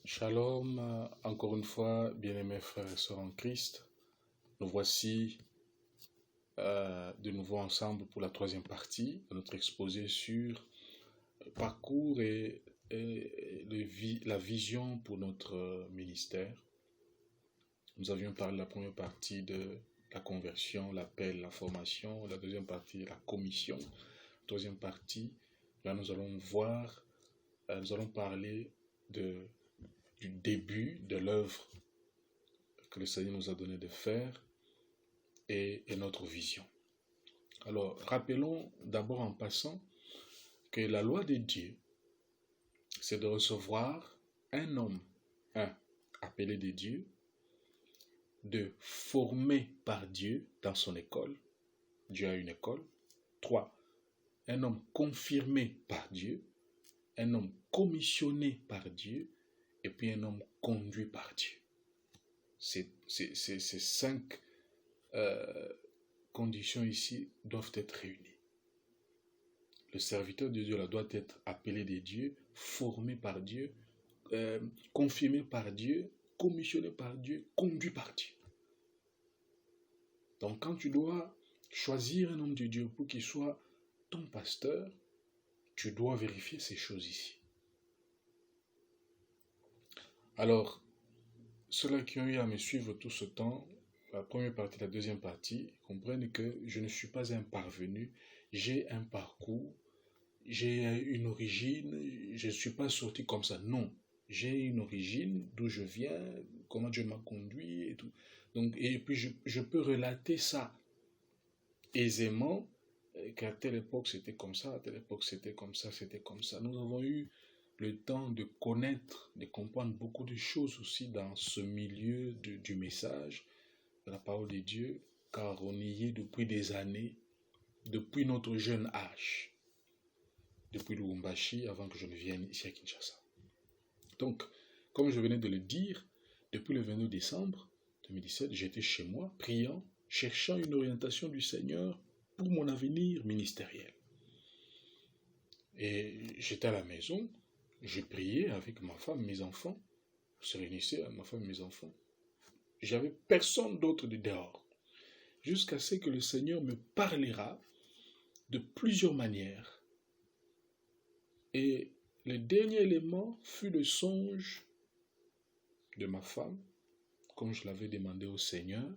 Shalom, encore une fois, bien-aimés frères et sœurs en Christ. Nous voici de nouveau ensemble pour la troisième partie de notre exposé sur le parcours et la vision pour notre ministère. Nous avions parlé de la première partie de la conversion, l'appel, la formation, la deuxième partie, la commission. Troisième partie, là nous allons parler du début de l'œuvre que le Seigneur nous a donné de faire et notre vision. Alors, rappelons d'abord en passant que la loi de Dieu, c'est de recevoir un homme, appelé de Dieu, de former par Dieu dans son école. Dieu a une école. 3. Un homme confirmé par Dieu, un homme commissionné par Dieu, et puis un homme conduit par Dieu. Ces 5 conditions ici doivent être réunies. Le serviteur de Dieu là, doit être appelé de Dieu, formé par Dieu, confirmé par Dieu, commissionné par Dieu, conduit par Dieu. Donc quand tu dois choisir un homme de Dieu pour qu'il soit ton pasteur, tu dois vérifier ces choses ici. Alors, ceux-là qui ont eu à me suivre tout ce temps, la première partie, la deuxième partie, comprennent que je ne suis pas un parvenu, j'ai un parcours, j'ai une origine, je ne suis pas sorti comme ça. Non, j'ai une origine, d'où je viens, comment Dieu m'a conduit et tout. Donc, et puis je peux relater ça aisément, qu'à telle époque c'était comme ça, à telle époque c'était comme ça, c'était comme ça. Nous avons eu le temps de connaître, de comprendre beaucoup de choses aussi dans ce milieu du message, de la parole de Dieu, car on y est depuis des années, depuis notre jeune âge, depuis Lubumbashi, avant que je ne vienne ici à Kinshasa. Donc, comme je venais de le dire, depuis le 22 décembre 2017, j'étais chez moi, priant, cherchant une orientation du Seigneur pour mon avenir ministériel. Et j'étais à la maison, j'ai prié avec ma femme, mes enfants. On se réunissait, ma femme et mes enfants. J'avais personne d'autre de dehors. Jusqu'à ce que le Seigneur me parlera de plusieurs manières. Et le dernier élément fut le songe de ma femme, comme je l'avais demandé au Seigneur.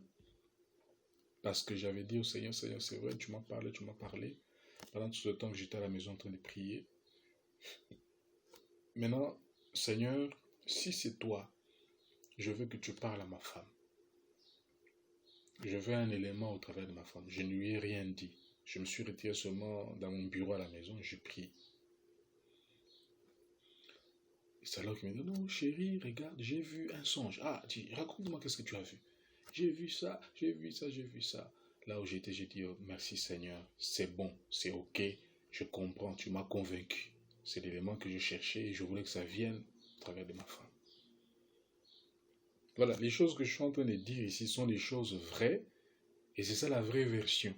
Parce que j'avais dit au Seigneur, Seigneur, c'est vrai, tu m'as parlé. Pendant tout ce temps que j'étais à la maison en train de prier. Maintenant, Seigneur, si c'est toi, je veux que tu parles à ma femme. Je veux un élément au travers de ma femme. Je ne lui ai rien dit. Je me suis retiré seulement dans mon bureau à la maison, je prie. C'est alors qu'il me dit, non chérie, regarde, j'ai vu un songe. Ah, dis, raconte-moi qu'est-ce que tu as vu. J'ai vu ça. Là où j'étais, j'ai dit, oh, merci Seigneur, c'est bon, c'est ok, je comprends, tu m'as convaincu. C'est l'élément que je cherchais et je voulais que ça vienne au travers de ma femme. Voilà, les choses que je suis en train de dire ici sont des choses vraies et c'est ça la vraie version.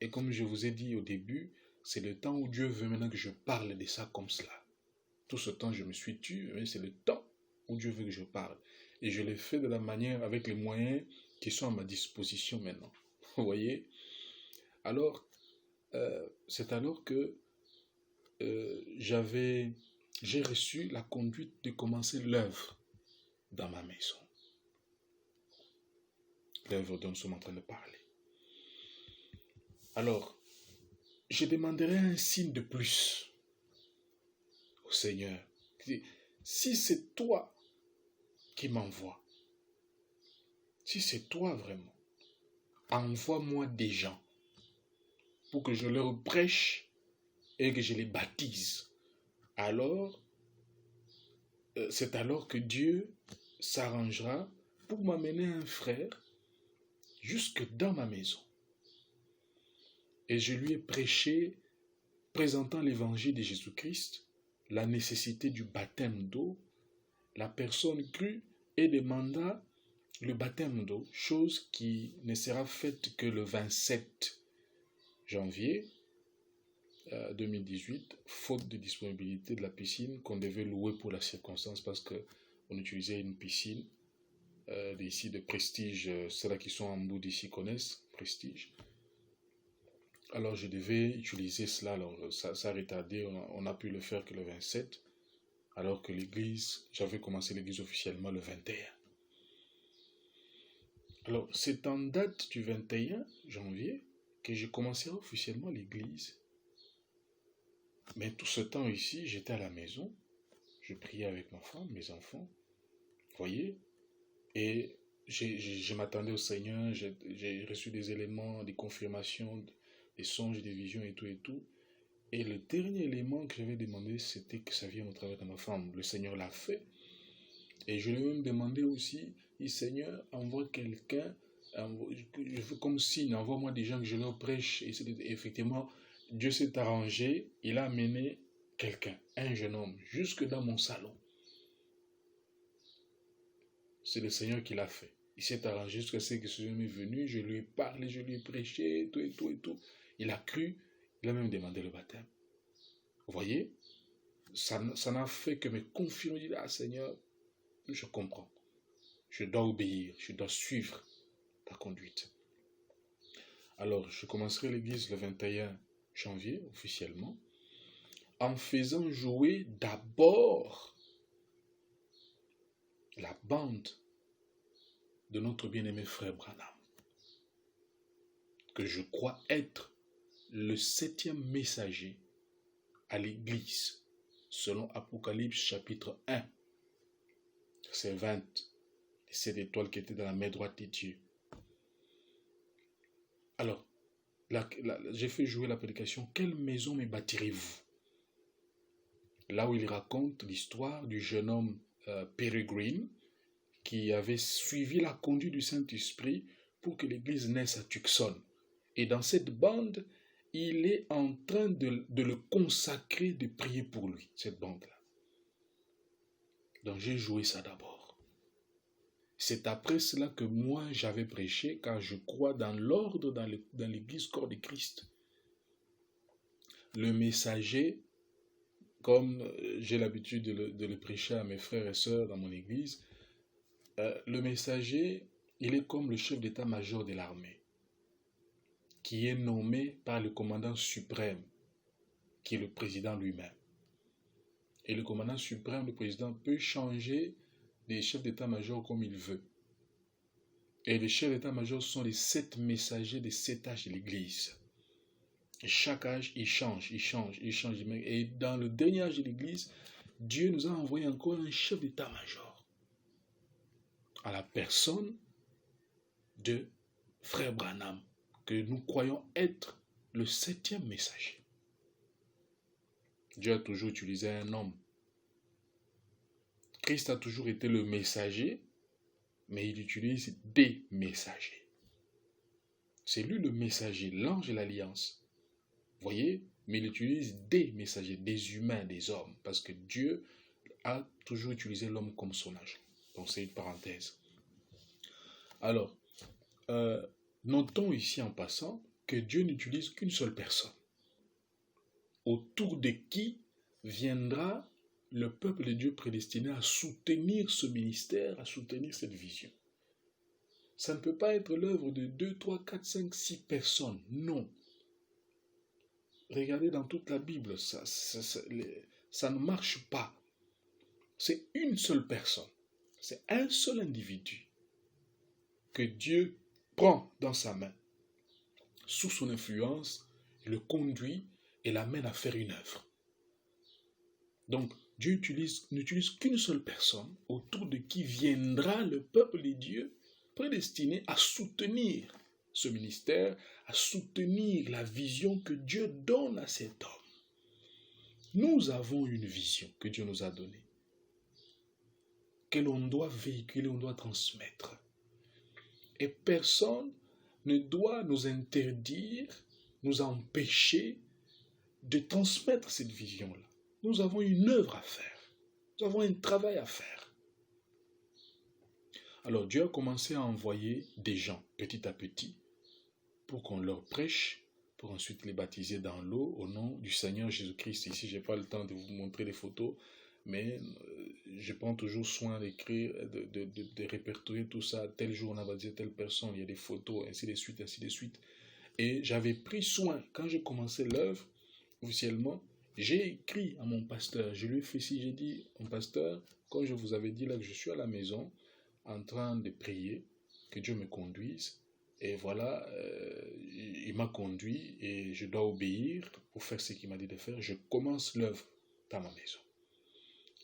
Et comme je vous ai dit au début, c'est le temps où Dieu veut maintenant que je parle de ça comme cela. Tout ce temps, je me suis tué, mais c'est le temps où Dieu veut que je parle. Et je l'ai fait de la manière, avec les moyens qui sont à ma disposition maintenant. Vous voyez? Alors, c'est alors que j'ai reçu la conduite de commencer l'œuvre dans ma maison. L'œuvre dont nous sommes en train de parler. Alors, je demanderai un signe de plus au Seigneur. Si c'est toi qui m'envoie, si c'est toi vraiment, envoie-moi des gens pour que je leur prêche et que je les baptise. Alors, c'est alors que Dieu s'arrangera pour m'amener un frère jusque dans ma maison. Et je lui ai prêché, présentant l'évangile de Jésus-Christ, la nécessité du baptême d'eau. La personne crut et demanda le baptême d'eau, chose qui ne sera faite que le 27 janvier. 2018, faute de disponibilité de la piscine qu'on devait louer pour la circonstance parce qu'on utilisait une piscine d'ici de Prestige. Ceux-là qui sont en bout d'ici connaissent Prestige. Alors je devais utiliser cela, alors ça a retardé, on a pu le faire que le 27, alors que l'église, j'avais commencé l'église officiellement le 21. Alors c'est en date du 21 janvier que j'ai commencé officiellement l'église. Mais tout ce temps ici, j'étais à la maison, je priais avec ma femme, mes enfants, vous voyez, et je m'attendais au Seigneur, j'ai reçu des éléments, des confirmations, des songes, des visions et tout et tout. Et le dernier élément que j'avais demandé, c'était que ça vienne au travers de ma femme. Le Seigneur l'a fait. Et je lui ai même demandé aussi, dit Seigneur, envoie quelqu'un, je veux comme signe, envoie-moi des gens que je leur prêche. Et effectivement, Dieu s'est arrangé, il a amené quelqu'un, un jeune homme, jusque dans mon salon. C'est le Seigneur qui l'a fait. Il s'est arrangé jusqu'à ce que ce jeune homme est venu, je lui ai parlé, je lui ai prêché, tout et tout et tout. Il a cru, il a même demandé le baptême. Vous voyez, ça n'a fait que me confirmer, dire, ah Seigneur, je comprends. Je dois obéir, je dois suivre ta conduite. Alors, je commencerai l'église le 21 janvier, officiellement, en faisant jouer d'abord la bande de notre bien-aimé frère Branham, que je crois être le 7e messager à l'église, selon Apocalypse chapitre 1, verset 20, les 7 étoiles qui étaient dans la main droite de Dieu. Alors, j'ai fait jouer la prédication, quelle maison me bâtirez-vous? Là où il raconte l'histoire du jeune homme Peregrine qui avait suivi la conduite du Saint-Esprit pour que l'église naisse à Tucson. Et dans cette bande, il est en train de le consacrer, de prier pour lui, cette bande-là. Donc j'ai joué ça d'abord. C'est après cela que moi j'avais prêché, car je crois dans l'ordre dans l'église corps de Christ. Le messager, comme j'ai l'habitude de le prêcher à mes frères et sœurs dans mon église, le messager, il est comme le chef d'état-major de l'armée, qui est nommé par le commandant suprême, qui est le président lui-même. Et le commandant suprême, le président, peut changer des chefs d'état-major comme il veut. Et les chefs d'état-major sont les 7 messagers des 7 âges de l'église. Et chaque âge, il change. Et dans le dernier âge de l'église, Dieu nous a envoyé encore un chef d'état-major, à la personne de frère Branham, que nous croyons être le 7e messager. Dieu a toujours utilisé un homme. Christ a toujours été le messager, mais il utilise des messagers. C'est lui le messager, l'ange de l'alliance. Vous voyez, mais il utilise des messagers, des humains, des hommes, parce que Dieu a toujours utilisé l'homme comme son agent. Donc c'est une parenthèse. Alors, notons ici en passant que Dieu n'utilise qu'une seule personne, autour de qui viendra le peuple de Dieu prédestiné à soutenir ce ministère, à soutenir cette vision. Ça ne peut pas être l'œuvre de 2, 3, 4, 5, 6 personnes, non. Regardez dans toute la Bible, ça ne marche pas. C'est une seule personne, c'est un seul individu que Dieu prend dans sa main, sous son influence, le conduit et l'amène à faire une œuvre. Donc, Dieu n'utilise qu'une seule personne, autour de qui viendra le peuple de Dieu prédestiné à soutenir ce ministère, à soutenir la vision que Dieu donne à cet homme. Nous avons une vision que Dieu nous a donnée, que l'on doit véhiculer, on doit transmettre. Et personne ne doit nous interdire, nous empêcher de transmettre cette vision-là. Nous avons une œuvre à faire. Nous avons un travail à faire. Alors Dieu a commencé à envoyer des gens petit à petit pour qu'on leur prêche, pour ensuite les baptiser dans l'eau au nom du Seigneur Jésus-Christ. Ici, je n'ai pas le temps de vous montrer les photos, mais je prends toujours soin d'écrire, de répertorier tout ça. Tel jour, on a baptisé telle personne, il y a des photos, ainsi de suite, ainsi de suite. Et j'avais pris soin, quand j'ai commencé l'œuvre, officiellement, j'ai écrit à mon pasteur, je lui ai fait ci, j'ai dit, mon pasteur, comme je vous avais dit là que je suis à la maison, en train de prier, que Dieu me conduise, et voilà, il m'a conduit et je dois obéir pour faire ce qu'il m'a dit de faire. Je commence l'œuvre dans ma maison.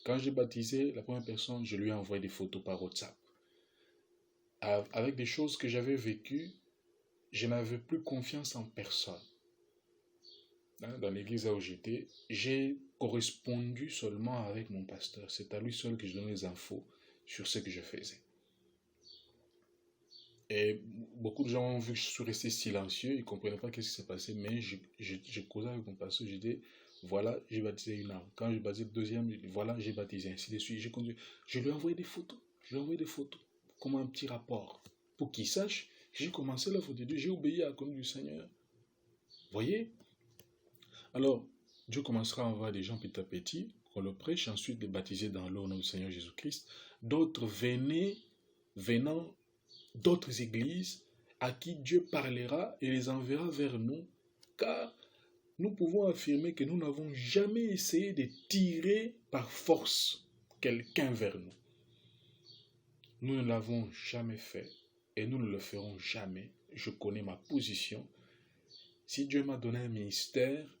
Quand j'ai baptisé la première personne, je lui ai envoyé des photos par WhatsApp. Avec des choses que j'avais vécues, je n'avais plus confiance en personne. Dans l'église où j'étais, j'ai correspondu seulement avec mon pasteur. C'est à lui seul que je donnais les infos sur ce que je faisais. Et beaucoup de gens ont vu que je suis resté silencieux, ils ne comprenaient pas ce qui s'est passé, mais je causais avec mon pasteur, je disais, voilà, j'ai baptisé une âme. Quand j'ai baptisé le deuxième, je dis, voilà, j'ai baptisé, ainsi de suite. Je lui ai envoyé des photos, comme un petit rapport, pour qu'il sache, j'ai commencé l'œuvre de Dieu, j'ai obéi à la conduite du Seigneur. Voyez? Alors, Dieu commencera à envoyer des gens petit à petit, qu'on le prêche, ensuite les baptiser dans l'eau au nom du Seigneur Jésus-Christ. D'autres venant d'autres églises à qui Dieu parlera et les enverra vers nous, car nous pouvons affirmer que nous n'avons jamais essayé de tirer par force quelqu'un vers nous. Nous ne l'avons jamais fait et nous ne le ferons jamais. Je connais ma position. Si Dieu m'a donné un ministère,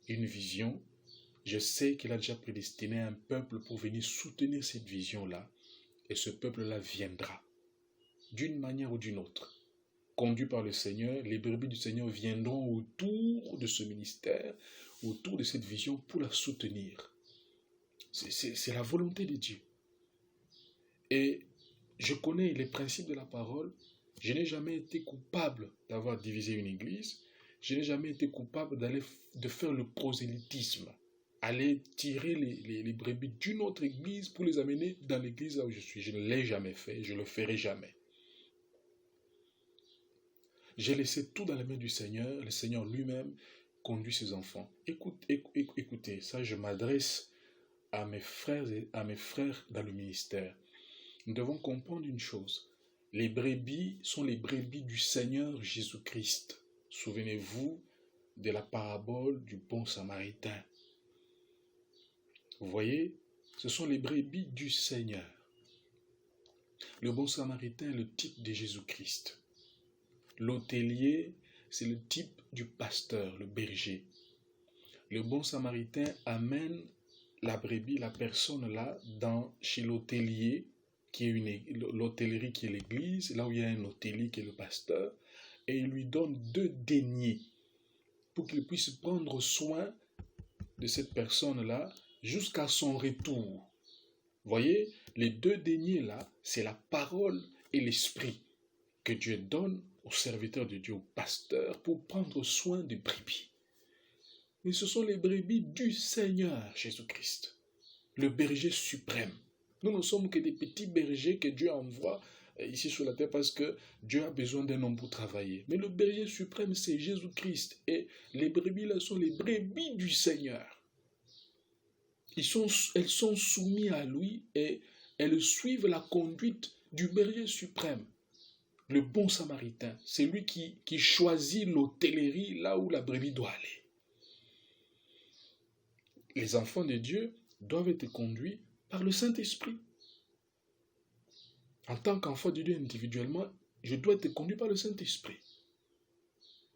une vision, je sais qu'il a déjà prédestiné un peuple pour venir soutenir cette vision-là, et ce peuple-là viendra. D'une manière ou d'une autre, conduit par le Seigneur, les brebis du Seigneur viendront autour de ce ministère, autour de cette vision pour la soutenir. C'est la volonté de Dieu. Et je connais les principes de la parole. Je n'ai jamais été coupable d'avoir divisé une église. Je n'ai jamais été coupable de faire le prosélytisme, aller tirer les brebis d'une autre église pour les amener dans l'église là où je suis. Je ne l'ai jamais fait, je ne le ferai jamais. J'ai laissé tout dans les mains du Seigneur. Le Seigneur lui-même conduit ses enfants. Écoutez, ça je m'adresse à mes frères dans le ministère. Nous devons comprendre une chose. Les brebis sont les brebis du Seigneur Jésus-Christ. Souvenez-vous de la parabole du bon samaritain. Vous voyez, ce sont les brebis du Seigneur. Le bon samaritain est le type de Jésus-Christ. L'hôtelier, c'est le type du pasteur, le berger. Le bon samaritain amène la brebis, la personne là, chez l'hôtelier, l'hôtellerie qui est l'église, là où il y a un hôtelier qui est le pasteur, et il lui donne 2 deniers pour qu'il puisse prendre soin de cette personne-là jusqu'à son retour. Voyez, les 2 deniers là, c'est la parole et l'esprit que Dieu donne aux serviteurs de Dieu, aux pasteurs, pour prendre soin des brebis. Mais ce sont les brebis du Seigneur Jésus-Christ, le berger suprême. Nous ne sommes que des petits bergers que Dieu envoie ici sur la terre parce que Dieu a besoin d'un homme pour travailler. Mais le berger suprême, c'est Jésus-Christ. Et les brebis là sont les brebis du Seigneur. Elles sont soumises à lui et elles suivent la conduite du berger suprême. Le bon samaritain, c'est lui qui choisit l'hôtellerie là où la brebis doit aller. Les enfants de Dieu doivent être conduits par le Saint-Esprit. En tant qu'enfant de Dieu individuellement, je dois être conduit par le Saint-Esprit.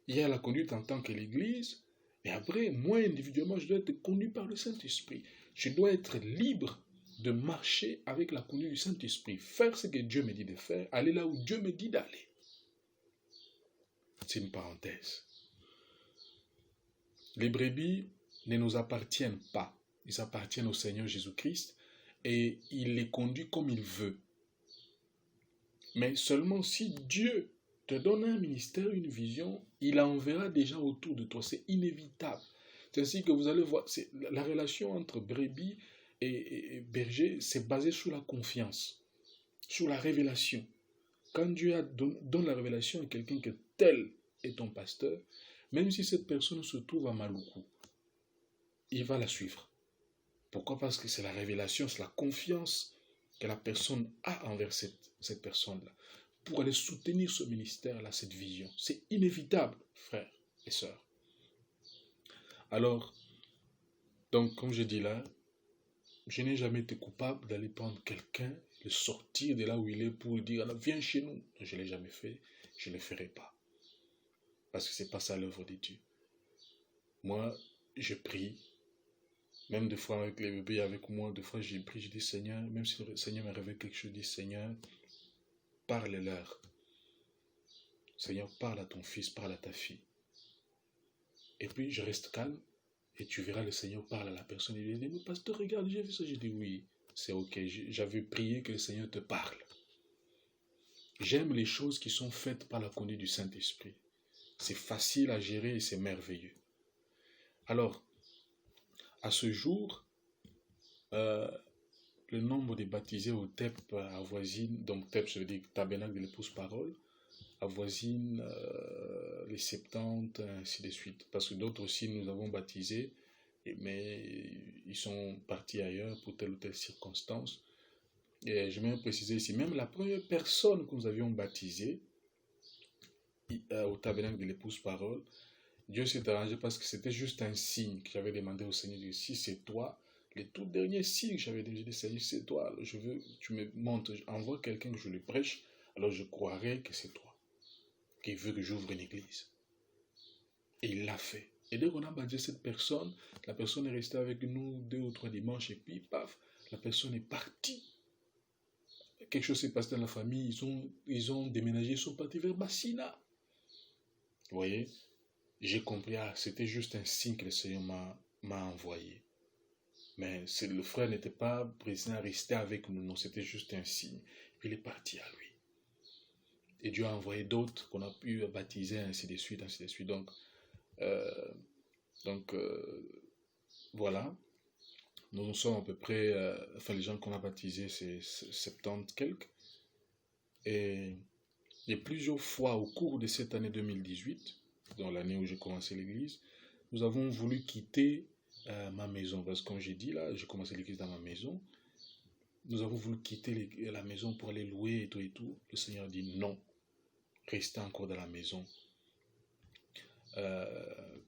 Il y a la conduite en tant que l'Église, mais après, moi individuellement, je dois être conduit par le Saint-Esprit. Je dois être libre de marcher avec la conduite du Saint-Esprit, faire ce que Dieu me dit de faire, aller là où Dieu me dit d'aller. C'est une parenthèse. Les brebis ne nous appartiennent pas. Ils appartiennent au Seigneur Jésus-Christ et il les conduit comme il veut. Mais seulement si Dieu te donne un ministère, une vision, il enverra des gens autour de toi. C'est inévitable. C'est ainsi que vous allez voir, la relation entre brebis et berger, c'est basé sur la confiance, sur la révélation. Quand Dieu donne la révélation à quelqu'un que tel est ton pasteur, Même si cette personne se trouve à Maluku, il va la suivre. Pourquoi? Parce que c'est la révélation, c'est la confiance que la personne a envers cette personne-là. Pour aller soutenir ce ministère-là, cette vision. C'est inévitable, frères et sœurs. Alors, donc, comme je dis là, je n'ai jamais été coupable d'aller prendre quelqu'un, le sortir de là où il est pour lui dire, alors viens chez nous. Je ne l'ai jamais fait, je ne le ferai pas. Parce que ce n'est pas ça l'œuvre de Dieu. Moi, je prie. Même des fois avec les bébés avec moi, des fois j'ai prié, je dis Seigneur, même si le Seigneur m'a révélé quelque chose, je dis Seigneur, parle-leur. Seigneur, parle à ton fils, parle à ta fille. Et puis je reste calme et tu verras le Seigneur parle à la personne. Il lui dit, mais pasteur, regarde, j'ai vu ça. Je dis oui, c'est ok, j'avais prié que le Seigneur te parle. J'aime les choses qui sont faites par la conduite du Saint-Esprit. C'est facile à gérer et c'est merveilleux. Alors, à ce jour, le nombre de baptisés au TEP avoisine, donc TEP, ça veut dire Tabernacle de l'Épouse-Parole, avoisine les 70, ainsi de suite. Parce que d'autres aussi, nous avons baptisé, mais ils sont partis ailleurs pour telle ou telle circonstance. Et je vais même préciser ici, même la première personne que nous avions baptisée au Tabernacle de l'Épouse-Parole, Dieu s'est arrangé parce que c'était juste un signe que j'avais demandé au Seigneur. Si c'est toi, les tout derniers signes que j'avais dit, Seigneur, c'est toi, je veux, tu me montres, envoie quelqu'un que je lui prêche, alors je croirai que c'est toi, qui veut que j'ouvre une église. Et il l'a fait. Et dès qu'on a baptisé cette personne, la personne est restée avec nous 2 ou 3 dimanches, et puis paf, la personne est partie. Quelque chose s'est passé dans la famille, ils ont déménagé, ils sont partis vers Bassina. Vous voyez? J'ai compris, c'était juste un signe que le Seigneur m'a envoyé. Mais le frère n'était pas présent à rester avec nous, non, c'était juste un signe. Il est parti à lui. Et Dieu a envoyé d'autres qu'on a pu baptiser, ainsi de suite, ainsi de suite. Donc, voilà. Nous sommes à peu près, les gens qu'on a baptisés, c'est 70 quelques. Et plusieurs fois au cours de cette année 2018, dans l'année où j'ai commencé l'église, nous avons voulu quitter ma maison. Parce que comme j'ai dit là, j'ai commencé l'église dans ma maison. Nous avons voulu quitter la maison pour aller louer et tout et tout. Le Seigneur a dit non, restez encore dans la maison.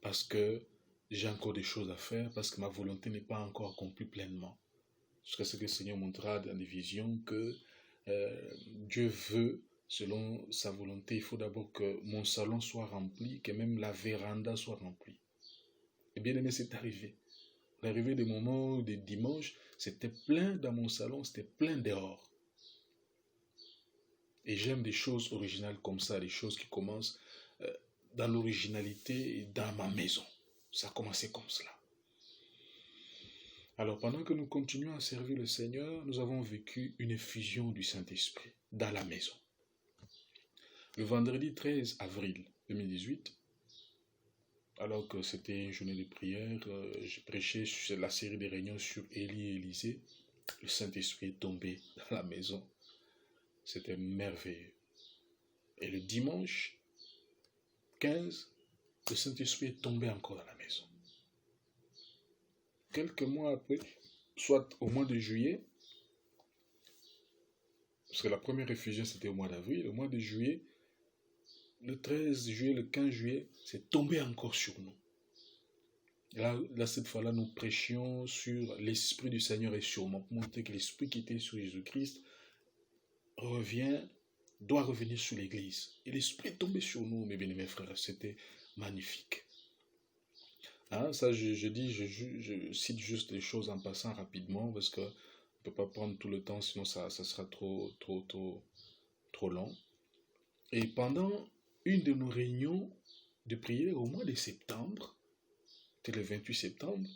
Parce que j'ai encore des choses à faire, parce que ma volonté n'est pas encore accomplie pleinement. Jusqu'à ce que le Seigneur montrera dans des visions que Dieu veut, selon sa volonté, il faut d'abord que mon salon soit rempli, que même la véranda soit remplie. Et bien aimé, c'est arrivé. On est arrivé des moments, des dimanches, c'était plein dans mon salon, c'était plein dehors. Et j'aime des choses originales comme ça, des choses qui commencent dans l'originalité et dans ma maison. Ça a commencé comme cela. Alors, pendant que nous continuons à servir le Seigneur, nous avons vécu une effusion du Saint-Esprit dans la maison. Le vendredi 13 avril 2018, alors que c'était une journée de prière, j'ai prêché sur la série de réunions sur Élie et Élisée. Le Saint-Esprit est tombé dans la maison. C'était merveilleux. Et le dimanche 15, le Saint-Esprit est tombé encore dans la maison. Quelques mois après, soit au mois de juillet, parce que la première effusion c'était au mois d'avril, au mois de juillet, le 13 juillet, le 15 juillet, c'est tombé encore sur nous. Là, cette fois-là, nous prêchions sur l'Esprit du Seigneur est sur moi, pour montrer que l'Esprit qui était sur Jésus-Christ doit revenir sur l'Église. Et l'Esprit est tombé sur nous, mes bien-aimés frères, c'était magnifique. Ça, je cite juste les choses en passant rapidement, parce qu'on ne peut pas prendre tout le temps, sinon ça sera trop long. Et pendant une de nos réunions de prière au mois de septembre, c'était le 28 septembre,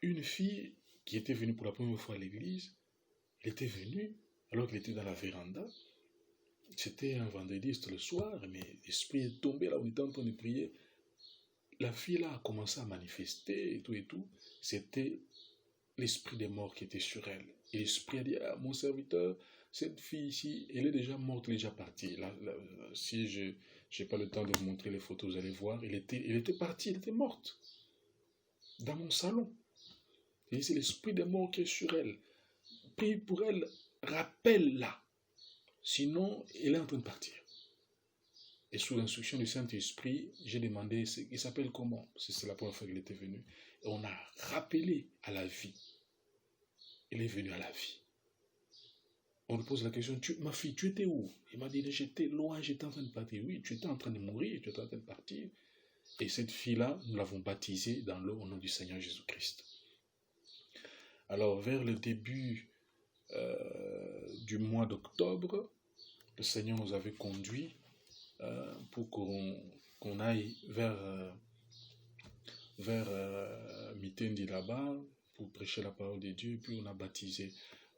une fille qui était venue pour la première fois à l'église, elle était venue alors qu'elle était dans la véranda. C'était un vendredi, c'était le soir, mais l'Esprit est tombé là, on était en train de prier. La fille là a commencé à manifester et tout. C'était l'esprit des morts qui était sur elle. Et l'Esprit a dit, mon serviteur, cette fille ici, elle est déjà morte, elle est déjà partie. Là, si je Je n'ai pas le temps de vous montrer les photos, vous allez voir. Il était parti, il était morte. Dans mon salon. Et c'est l'esprit des morts qui est sur elle. Prie pour elle, rappelle-la. Sinon, elle est en train de partir. Et sous l'instruction du Saint-Esprit, j'ai demandé, il s'appelle comment? C'est la première fois qu'il était venu. Et on a rappelé à la vie. Il est venu à la vie. On lui pose la question, ma fille, tu étais où? Il m'a dit, j'étais loin, j'étais en train de partir. Oui, tu étais en train de mourir, tu étais en train de partir. Et cette fille-là, nous l'avons baptisée dans l'eau au nom du Seigneur Jésus-Christ. Alors, vers le début du mois d'octobre, le Seigneur nous avait conduits pour qu'on aille vers Mitendi là-bas pour prêcher la parole de Dieu, puis on a baptisé.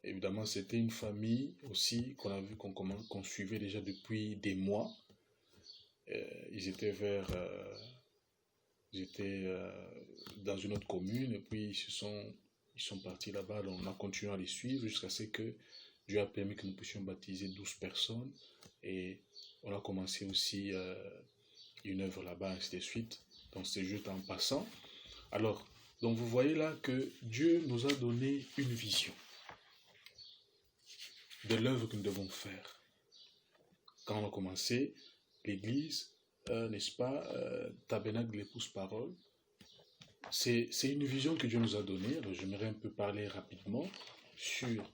Évidemment, c'était une famille aussi qu'on a vu, qu'on suivait déjà depuis des mois. Ils étaient dans une autre commune, et puis ils sont partis là-bas. Donc on a continué à les suivre jusqu'à ce que Dieu a permis que nous puissions baptiser 12 personnes. Et on a commencé aussi une œuvre là-bas, ainsi de suite. Donc c'est juste en passant. Alors, donc vous voyez là que Dieu nous a donné une vision de l'œuvre que nous devons faire. Quand on a commencé, l'église, n'est-ce pas, tabernacle de l'épouse parole, c'est une vision que Dieu nous a donnée. Alors j'aimerais un peu parler rapidement sur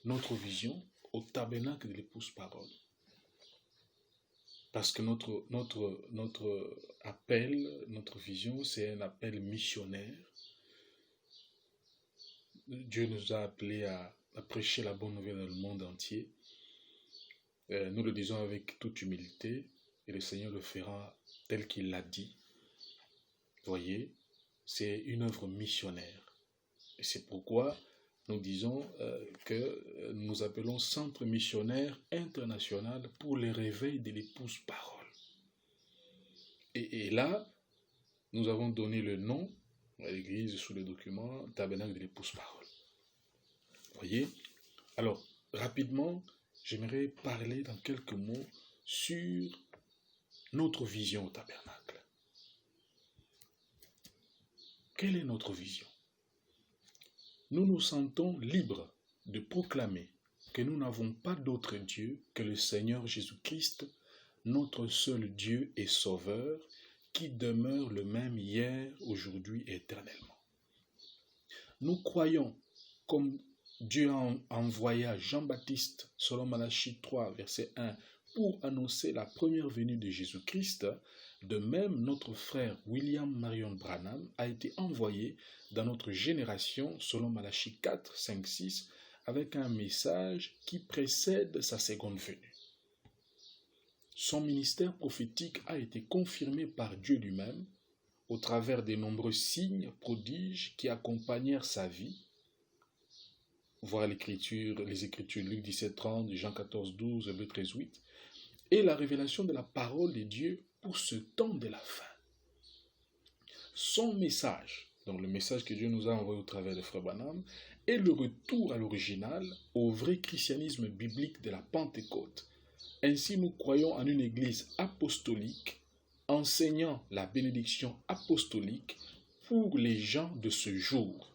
notre vision au tabernacle de l'épouse parole. Parce que notre appel, notre vision, c'est un appel missionnaire. Dieu nous a appelés à prêcher la bonne nouvelle dans le monde entier. Nous le disons avec toute humilité et le Seigneur le fera tel qu'il l'a dit. Voyez, c'est une œuvre missionnaire. Et c'est pourquoi nous disons que nous appelons Centre missionnaire international pour le réveil de l'épouse parole. Et là, nous avons donné le nom à l'église sous le document Tabernacle de l'épouse parole. Voyez? Alors, rapidement, j'aimerais parler dans quelques mots sur notre vision au tabernacle. Quelle est notre vision? Nous nous sentons libres de proclamer que nous n'avons pas d'autre Dieu que le Seigneur Jésus-Christ, notre seul Dieu et Sauveur, qui demeure le même hier, aujourd'hui et éternellement. Nous croyons, comme Dieu a envoyé à Jean-Baptiste, selon Malachie 3, verset 1, pour annoncer la première venue de Jésus-Christ, de même notre frère William Marion Branham a été envoyé dans notre génération, selon Malachie 4, 5, 6, avec un message qui précède sa seconde venue. Son ministère prophétique a été confirmé par Dieu lui-même au travers des nombreux signes, prodiges qui accompagnèrent sa vie. Voir les Écritures, Luc 17, 30, Jean 14, 12, Hébreux 13, 8, et la révélation de la parole de Dieu pour ce temps de la fin. Son message, donc le message que Dieu nous a envoyé au travers de Frère Branham, est le retour à l'original, au vrai christianisme biblique de la Pentecôte. Ainsi, nous croyons en une église apostolique, enseignant la bénédiction apostolique pour les gens de ce jour.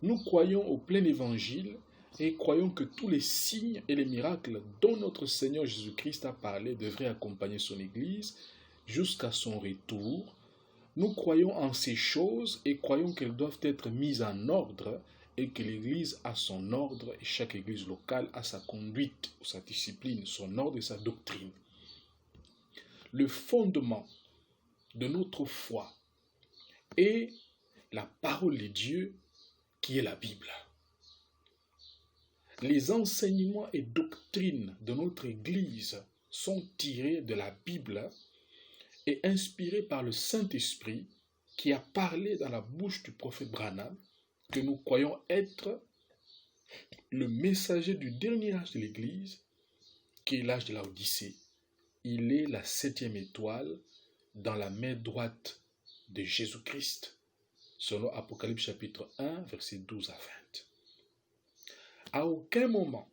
Nous croyons au plein évangile et croyons que tous les signes et les miracles dont notre Seigneur Jésus-Christ a parlé devraient accompagner son église jusqu'à son retour. Nous croyons en ces choses et croyons qu'elles doivent être mises en ordre et que l'Église a son ordre et chaque Église locale a sa conduite, sa discipline, son ordre et sa doctrine. Le fondement de notre foi est la parole de Dieu qui est la Bible. Les enseignements et doctrines de notre Église sont tirés de la Bible et inspirés par le Saint-Esprit qui a parlé dans la bouche du prophète Branham, que nous croyons être le messager du dernier âge de l'Église, qui est l'âge de la Odyssée. Il est la 7e étoile dans la main droite de Jésus-Christ, selon Apocalypse chapitre 1, versets 12 à 20. À aucun moment,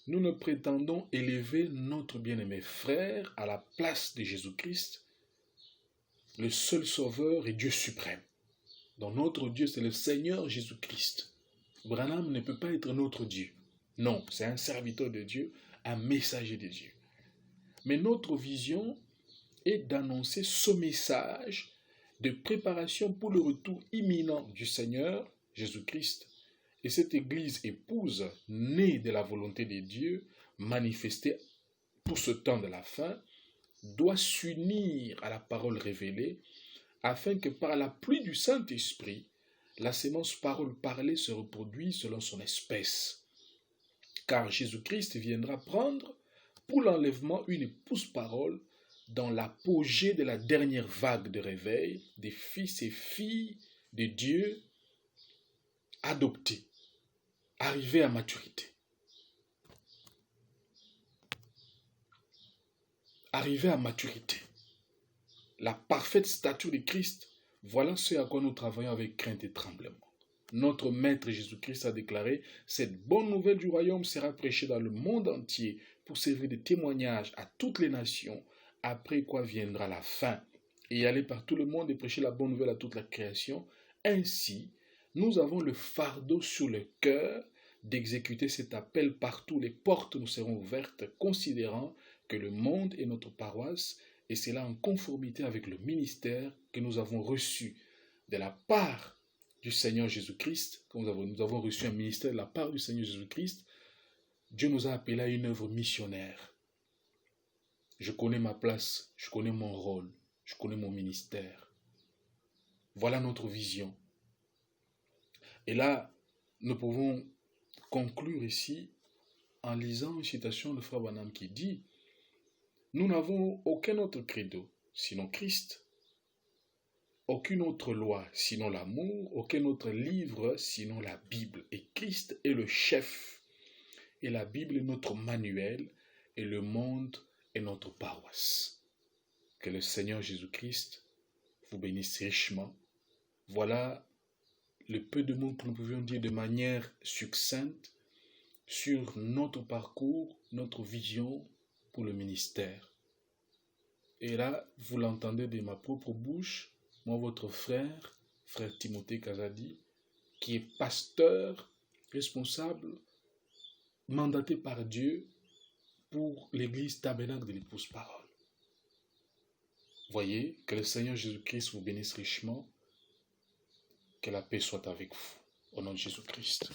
nous ne prétendons élever notre bien-aimé frère à la place de Jésus-Christ, le seul Sauveur et Dieu suprême. Donc notre Dieu, c'est le Seigneur Jésus-Christ. Branham ne peut pas être notre Dieu. Non, c'est un serviteur de Dieu, un messager de Dieu. Mais notre vision est d'annoncer ce message de préparation pour le retour imminent du Seigneur Jésus-Christ. Et cette Église épouse, née de la volonté de Dieu, manifestée pour ce temps de la fin, doit s'unir à la parole révélée afin que par la pluie du Saint-Esprit, la sémence parole parlée se reproduise selon son espèce. Car Jésus-Christ viendra prendre pour l'enlèvement une épouse parole dans l'apogée de la dernière vague de réveil des fils et filles de Dieu adoptés, arrivés à maturité. Arrivés à maturité. La parfaite stature de Christ, voilà ce à quoi nous travaillons avec crainte et tremblement. Notre Maître Jésus-Christ a déclaré « Cette bonne nouvelle du royaume sera prêchée dans le monde entier pour servir de témoignage à toutes les nations, après quoi viendra la fin. Et aller par tout le monde et prêcher la bonne nouvelle à toute la création. Ainsi, nous avons le fardeau sur le cœur d'exécuter cet appel partout. Les portes nous seront ouvertes, considérant que le monde est notre paroisse, et c'est là en conformité avec le ministère que nous avons reçu de la part du Seigneur Jésus-Christ. Nous avons reçu un ministère de la part du Seigneur Jésus-Christ. Dieu nous a appelés à une œuvre missionnaire. Je connais ma place, je connais mon rôle, je connais mon ministère. Voilà notre vision. Et là, nous pouvons conclure ici en lisant une citation de Frère Branham qui dit « Nous n'avons aucun autre credo sinon Christ, aucune autre loi sinon l'amour, aucun autre livre sinon la Bible. Et Christ est le chef. Et la Bible est notre manuel et le monde est notre paroisse. » Que le Seigneur Jésus-Christ vous bénisse richement. Voilà le peu de mots que nous pouvions dire de manière succincte sur notre parcours, notre vision pour le ministère. Et là, vous l'entendez de ma propre bouche, moi votre frère, frère Timothée Kazadi, qui est pasteur, responsable, mandaté par Dieu pour l'église tabernacle de l'épouse parole. Voyez, que le Seigneur Jésus-Christ vous bénisse richement, que la paix soit avec vous, au nom de Jésus-Christ.